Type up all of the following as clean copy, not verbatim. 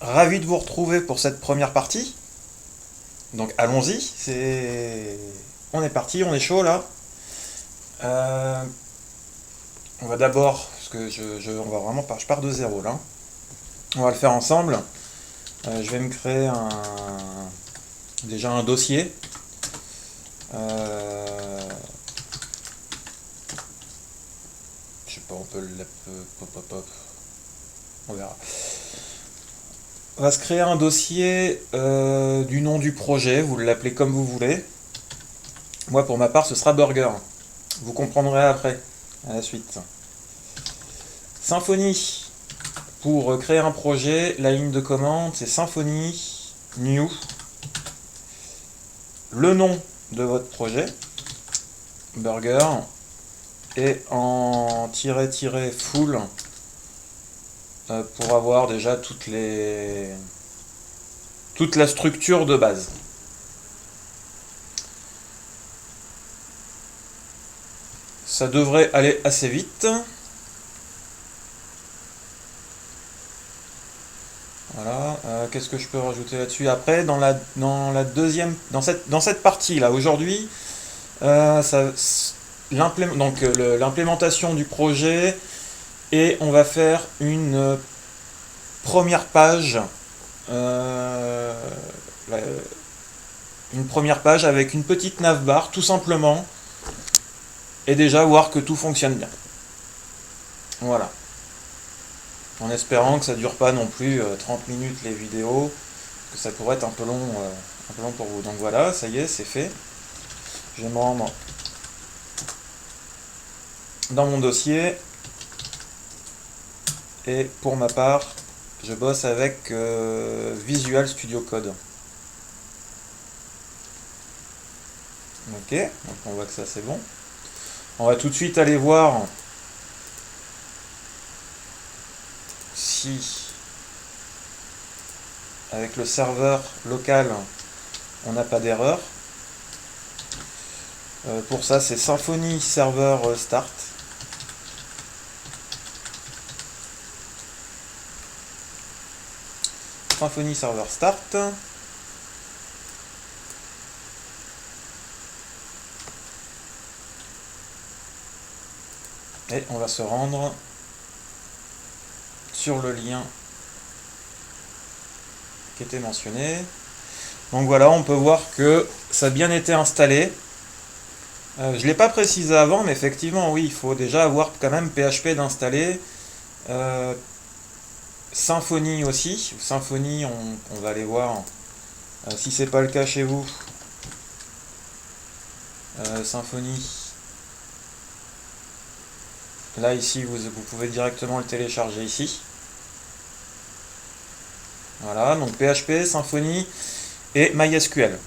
Ravi de vous retrouver pour cette première partie. Donc allons-y, on est parti, on est chaud là. Euh, on va d'abord, parce que on va vraiment je pars de zéro là. On va le faire ensemble. Je vais me créer déjà un dossier. Je sais pas, on peut on verra. On va se créer un dossier du nom du projet, vous l'appelez comme vous voulez. Moi pour ma part ce sera Burger. Vous comprendrez après, à la suite. Symfony. Pour créer un projet, la ligne de commande c'est Symfony New. Le nom de votre projet, Burger, et en --full pour avoir déjà toute la structure de base. Ça devrait aller assez vite. Voilà. Qu'est-ce que je peux rajouter là-dessus après dans la deuxième dans cette partie là aujourd'hui, l'implémentation du projet, et on va faire une première page, euh, une première page avec une petite navbar tout simplement, et déjà voir que tout fonctionne bien. Voilà. En espérant que ça dure pas non plus 30 minutes les vidéos, que ça pourrait être un peu long pour vous. Donc voilà, ça y est, c'est fait. Je vais me rendre dans mon dossier, et pour ma part, je bosse avec Visual Studio Code. Ok, donc on voit que ça c'est bon. On va tout de suite aller voir si avec le serveur local on n'a pas d'erreur. Pour ça c'est Symfony Server Start. Symfony Server Start. Et on va se rendre sur le lien qui était mentionné. Donc voilà, on peut voir que ça a bien été installé. Je ne l'ai pas précisé avant, mais effectivement, oui, il faut déjà avoir quand même PHP d'installer. Symfony aussi. Symfony, on va aller voir si c'est pas le cas chez vous. Symfony. Là, ici, vous pouvez directement le télécharger ici. Voilà, donc PHP, Symfony et MySQL.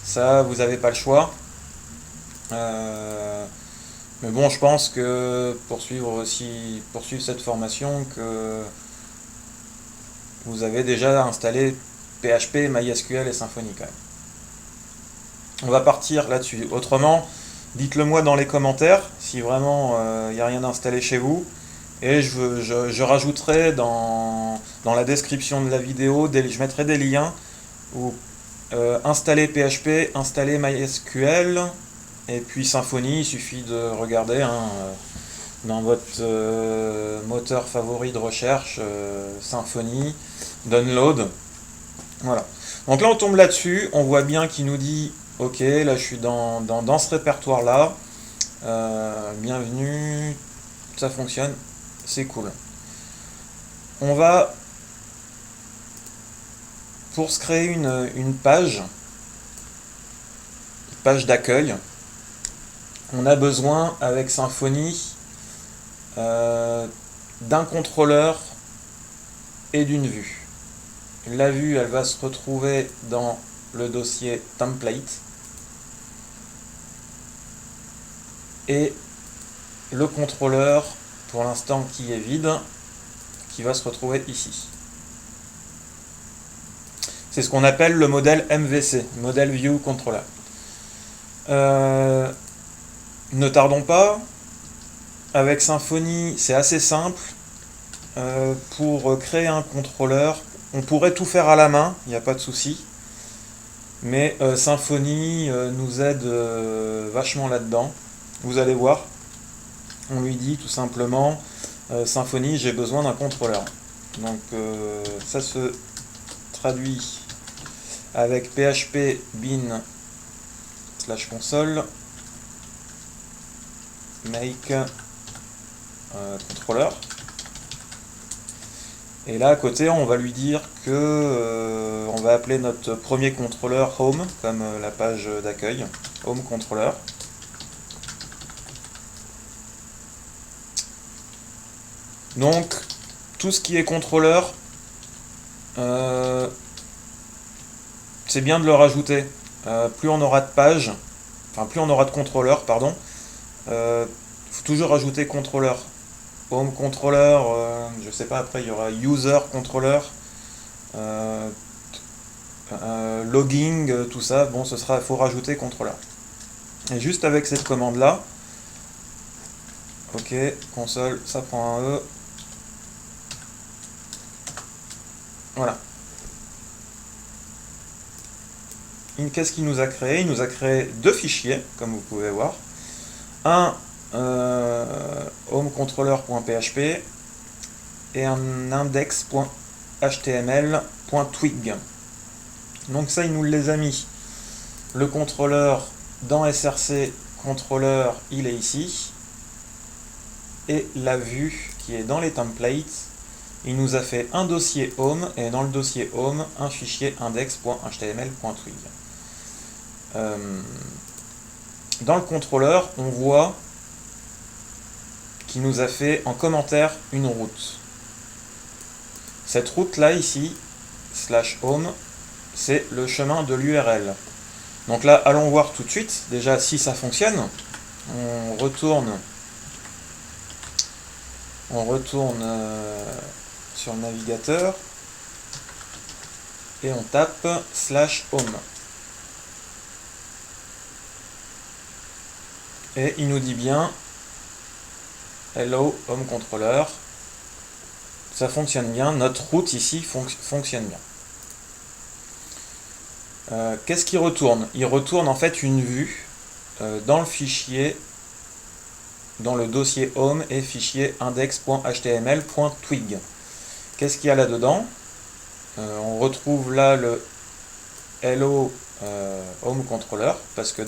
Ça, vous n'avez pas le choix. Mais bon, je pense que poursuivre cette formation, que vous avez déjà installé PHP, MySQL et Symfony quand même. On va partir là-dessus. Autrement, dites-le moi dans les commentaires si vraiment il n'y a rien installé chez vous. Et je rajouterai dans la description de la vidéo, je mettrai des liens où installer PHP, installer MySQL, et puis Symfony, il suffit de regarder dans votre moteur favori de recherche, Symfony, download. Voilà. Donc là on tombe là-dessus, on voit bien qu'il nous dit ok, là je suis dans ce répertoire là, bienvenue, ça fonctionne, c'est cool. On va, pour se créer une page d'accueil, on a besoin avec Symfony d'un contrôleur et d'une vue. La vue, elle va se retrouver dans le dossier template, et le contrôleur, pour l'instant qui est vide, qui va se retrouver ici. C'est ce qu'on appelle le modèle MVC, Model View Controller. Ne tardons pas. Avec Symfony, c'est assez simple. Pour créer un contrôleur, On pourrait tout faire à la main, il n'y a pas de souci. Mais Symfony nous aide vachement là-dedans. Vous allez voir, on lui dit tout simplement Symfony, j'ai besoin d'un contrôleur. Donc ça se traduit avec php bin /console make contrôleur. Et là à côté on va lui dire que on va appeler notre premier contrôleur home, comme la page d'accueil, home controller. Donc tout ce qui est contrôleur, c'est bien de le rajouter. Plus on aura de pages, enfin plus on aura de contrôleurs, pardon, faut toujours rajouter contrôleur. Home controller, je sais pas, après il y aura user controller, logging, tout ça, bon ce sera, faut rajouter contrôleur. Et juste avec cette commande là, ok, console, ça prend un E, voilà. Qu'est-ce qu'il nous a créé? Il nous a créé deux fichiers, comme vous pouvez voir. Un homecontroller.php et un index.html.twig. Donc ça, il nous les a mis. Le contrôleur dans src controller, il est ici. Et la vue qui est dans les templates, il nous a fait un dossier home et dans le dossier home, un fichier index.html.twig. Dans le contrôleur, on voit qu'il nous a fait en commentaire une route. Cette route là ici, /home, c'est le chemin de l'URL. Donc là, allons voir tout de suite déjà si ça fonctionne. On retourne sur le navigateur et on tape /home. Et il nous dit bien Hello Home Controller. Ça fonctionne bien, notre route ici fonctionne bien. Qu'est-ce qu'il retourne? Il retourne en fait une vue dans le fichier, dans le dossier home et fichier index.html.twig. Qu'est-ce qu'il y a là-dedans? On retrouve là le Hello Home Controller, parce que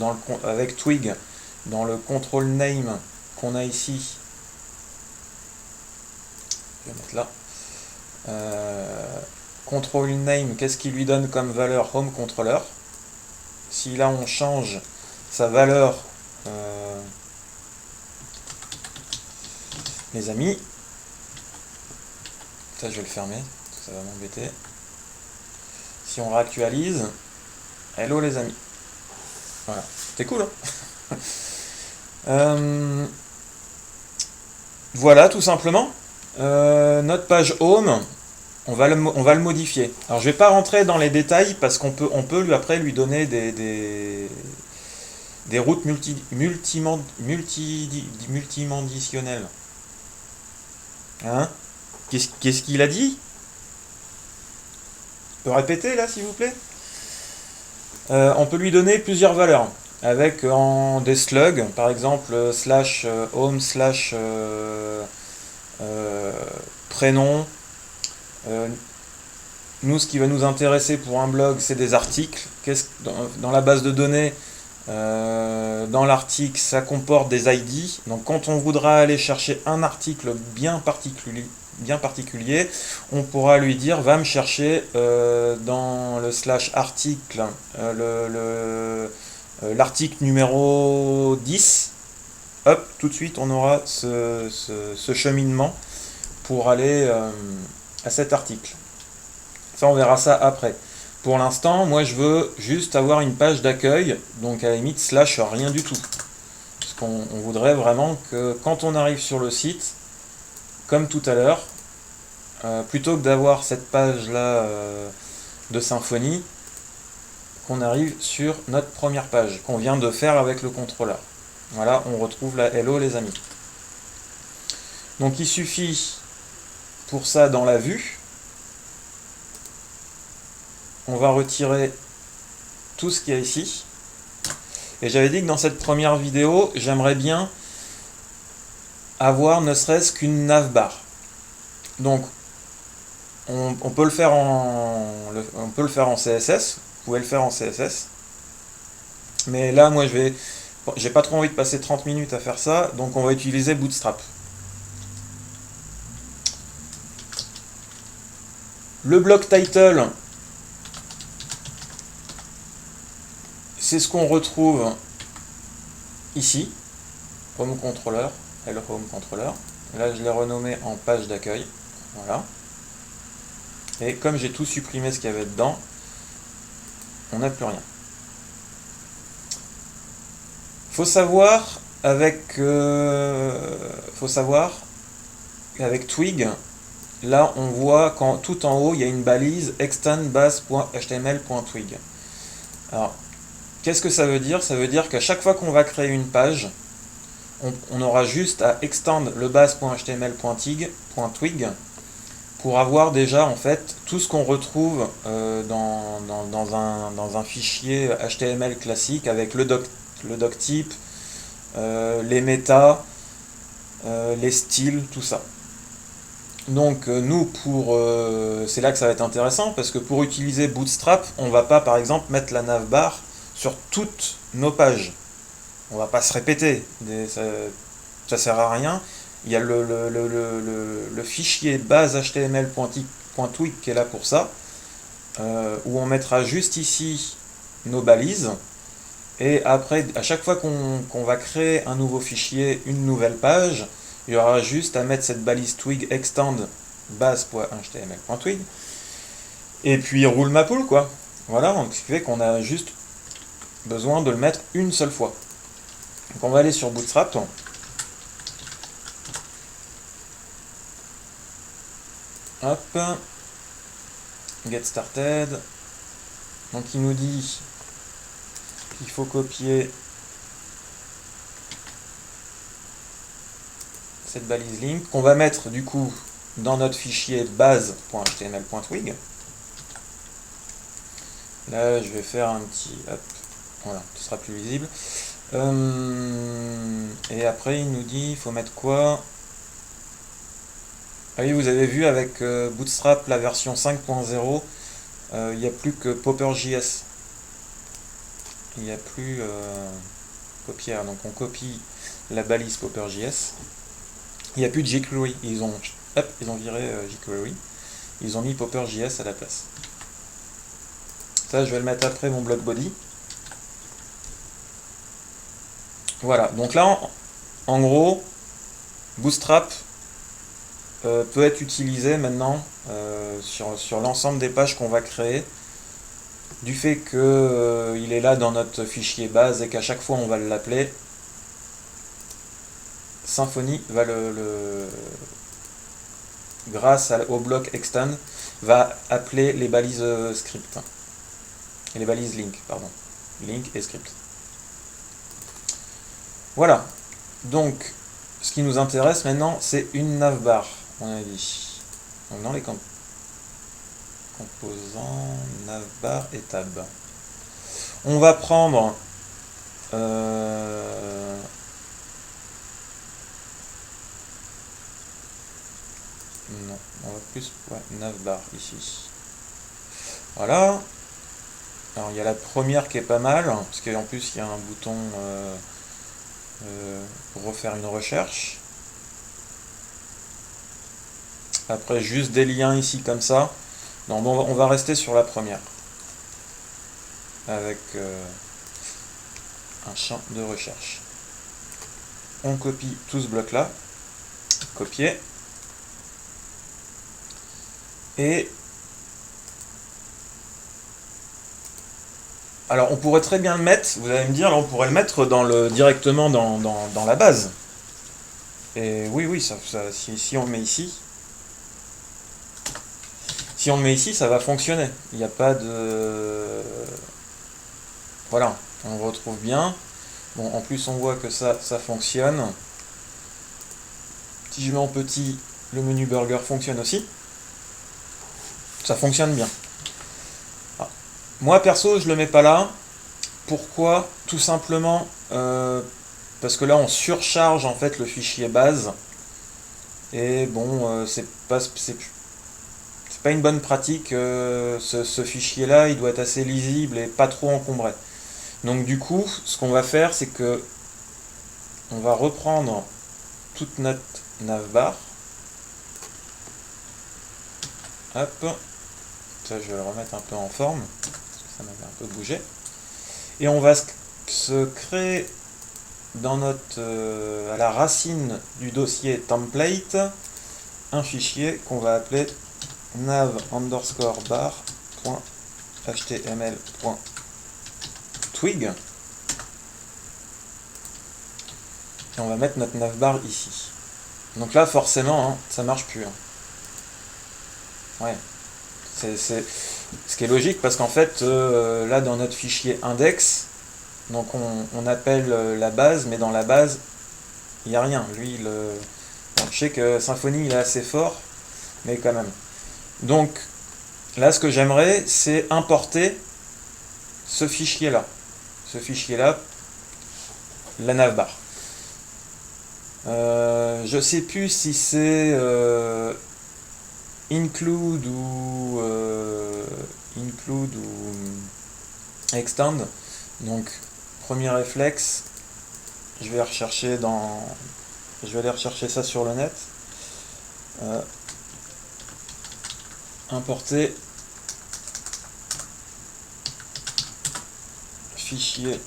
avec Twig, dans le control name qu'on a ici, je vais mettre là, control name, qu'est-ce qu'il lui donne comme valeur? Home controller. Si là on change sa valeur, les amis, ça je vais le fermer, ça va m'embêter. Si on réactualise, hello les amis, voilà, c'est cool hein. Voilà tout simplement. Notre page home, on va le modifier. Alors je vais pas rentrer dans les détails parce qu'on peut après lui donner des routes multimonditionnelles. Hein? Qu'est-ce qu'il a dit? On peut répéter là s'il vous plaît? On peut lui donner plusieurs valeurs avec des slugs, par exemple /home/ prénom. Nous, ce qui va nous intéresser pour un blog, c'est des articles. Dans la base de données, dans l'article, ça comporte des ID. Donc, quand on voudra aller chercher un article bien particulier, on pourra lui dire va me chercher dans le /article l'article numéro 10. Hop, tout de suite, on aura ce cheminement pour aller à cet article. Ça, on verra ça après. Pour l'instant, moi, je veux juste avoir une page d'accueil, donc à la limite, / rien du tout. Parce qu'on voudrait vraiment que quand on arrive sur le site, comme tout à l'heure, plutôt que d'avoir cette page-là de Symfony, qu'on arrive sur notre première page, qu'on vient de faire avec le contrôleur. Voilà, on retrouve la hello les amis. Donc il suffit pour ça dans la vue on va retirer tout ce qu'il y a ici. Et j'avais dit que dans cette première vidéo, j'aimerais bien avoir ne serait-ce qu'une navbar. Donc, on peut le faire on peut le faire en CSS. Vous pouvez le faire en CSS. Mais là, moi, j'ai pas trop envie de passer 30 minutes à faire ça, donc on va utiliser Bootstrap. Le block title, c'est ce qu'on retrouve ici, Home Controller, Hello Home Controller. Là, je l'ai renommé en page d'accueil. Voilà. Et comme j'ai tout supprimé ce qu'il y avait dedans, on n'a plus rien. Faut savoir qu'avec Twig, là on voit quand tout en haut il y a une balise extend base.html.twig. Alors, qu'est-ce que ça veut dire? Ça veut dire qu'à chaque fois qu'on va créer une page, on aura juste à extend le base.html.twig pour avoir déjà en fait tout ce qu'on retrouve dans un fichier HTML classique avec le doctype, les méta, les styles, tout ça. Donc nous, c'est là que ça va être intéressant, parce que pour utiliser Bootstrap, on va pas par exemple mettre la navbar sur toutes nos pages. On va pas se répéter, ça sert à rien. Il y a le fichier base html.twig qui est là pour ça, où on mettra juste ici nos balises. Et après, à chaque fois qu'on va créer un nouveau fichier, une nouvelle page, il y aura juste à mettre cette balise twig extend base.html.twig et puis roule ma poule, quoi. Voilà, donc ce qui fait qu'on a juste besoin de le mettre une seule fois. Donc on va aller sur Bootstrap. Hop. Get started. Donc il nous dit qu'il faut copier cette balise link qu'on va mettre du coup dans notre fichier base.html.twig. Là je vais faire un petit hop, voilà, ce sera plus visible. Et après il nous dit il faut mettre quoi? Ah oui, vous avez vu avec Bootstrap la version 5.0, il n'y a plus que Popper.js. Il n'y a plus copier, donc on copie la balise Popper.js. Il n'y a plus de jQuery, ils ont viré jQuery, ils ont mis Popper.js à la place. Ça je vais le mettre après mon blog body. Voilà, donc là en gros Bootstrap peut être utilisé maintenant sur l'ensemble des pages qu'on va créer, du fait que il est là dans notre fichier base et qu'à chaque fois on va l'appeler. Symfony va grâce au bloc extend, va appeler les balises script et les balises link, pardon, link et script. Voilà. Donc, ce qui nous intéresse maintenant, c'est une navbar. On a dit. Donc, dans les composants, navbar et tab. On va prendre non, on va plus navbar ici. Voilà. Alors il y a la première qui est pas mal, parce qu'en plus il y a un bouton pour refaire une recherche. Après juste des liens ici comme ça. Non, bon, on va rester sur la première. Avec un champ de recherche. On copie tout ce bloc là. Copier. Et alors on pourrait très bien le mettre, vous allez me dire, là on pourrait le mettre directement dans la base. Et oui, si on le met ici, ça va fonctionner. Il n'y a pas de... Voilà, on le retrouve bien. Bon, en plus on voit que ça fonctionne. Si je mets en petit, le menu burger fonctionne aussi. Ça fonctionne bien. Ah, Moi perso, je le mets pas là. Pourquoi? Tout simplement parce que là on surcharge en fait le fichier base. Et bon, c'est pas une bonne pratique. Ce fichier-là, il doit être assez lisible et pas trop encombré. Donc du coup, ce qu'on va faire, c'est que on va reprendre toute notre navbar. Hop, ça je vais le remettre un peu en forme, parce que ça m'avait un peu bougé. Et on va se créer dans notre à la racine du dossier template un fichier qu'on va appeler nav_bar.html.twig et on va mettre notre navbar ici. Donc là forcément hein, ça marche plus hein. Ouais, c'est ce qui est logique parce qu'en fait là dans notre fichier index, donc on appelle la base, mais dans la base il n'y a rien. Lui bon, je sais que Symfony il est assez fort, mais quand même. Donc là ce que j'aimerais c'est importer ce fichier là, la navbar. Je sais plus si c'est include ou extend. Donc premier réflexe, je vais aller rechercher ça sur le net. Importer fichier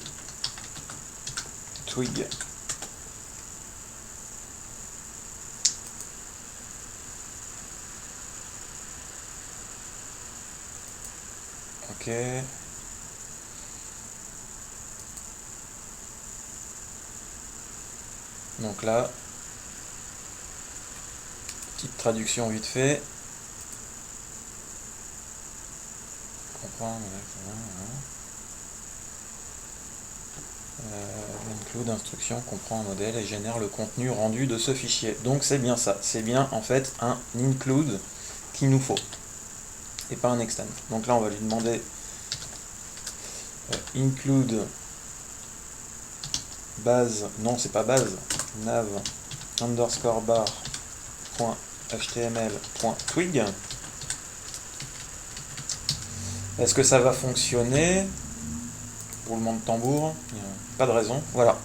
twig. Ok. Donc là, petite traduction vite fait. Comprendre. Include instruction, comprend un modèle et génère le contenu rendu de ce fichier. Donc c'est bien ça. C'est bien en fait un include qu'il nous faut. Et pas un extend. Donc là on va lui demander include base, non c'est pas base, nav_bar.html.twig. Est-ce que ça va fonctionner? Roulement de tambour, pas de raison, voilà.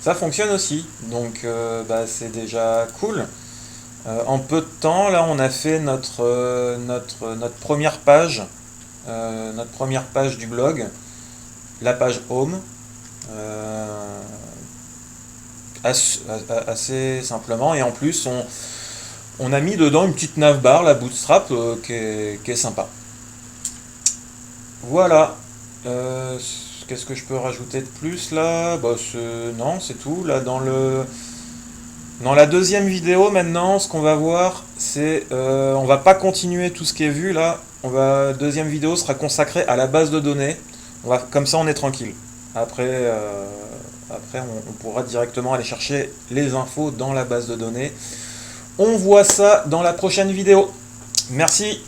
Ça fonctionne aussi, donc c'est déjà cool. En peu de temps, là on a fait notre première page, du blog, la page home, assez simplement, et en plus on a mis dedans une petite navbar, la bootstrap, qui est sympa. Voilà. Qu'est-ce que je peux rajouter de plus là? Non, c'est tout. Là, dans la deuxième vidéo maintenant, ce qu'on va voir, c'est on va pas continuer tout ce qui est vu là. Deuxième vidéo sera consacrée à la base de données. Comme ça, on est tranquille. Après, on pourra directement aller chercher les infos dans la base de données. On voit ça dans la prochaine vidéo. Merci.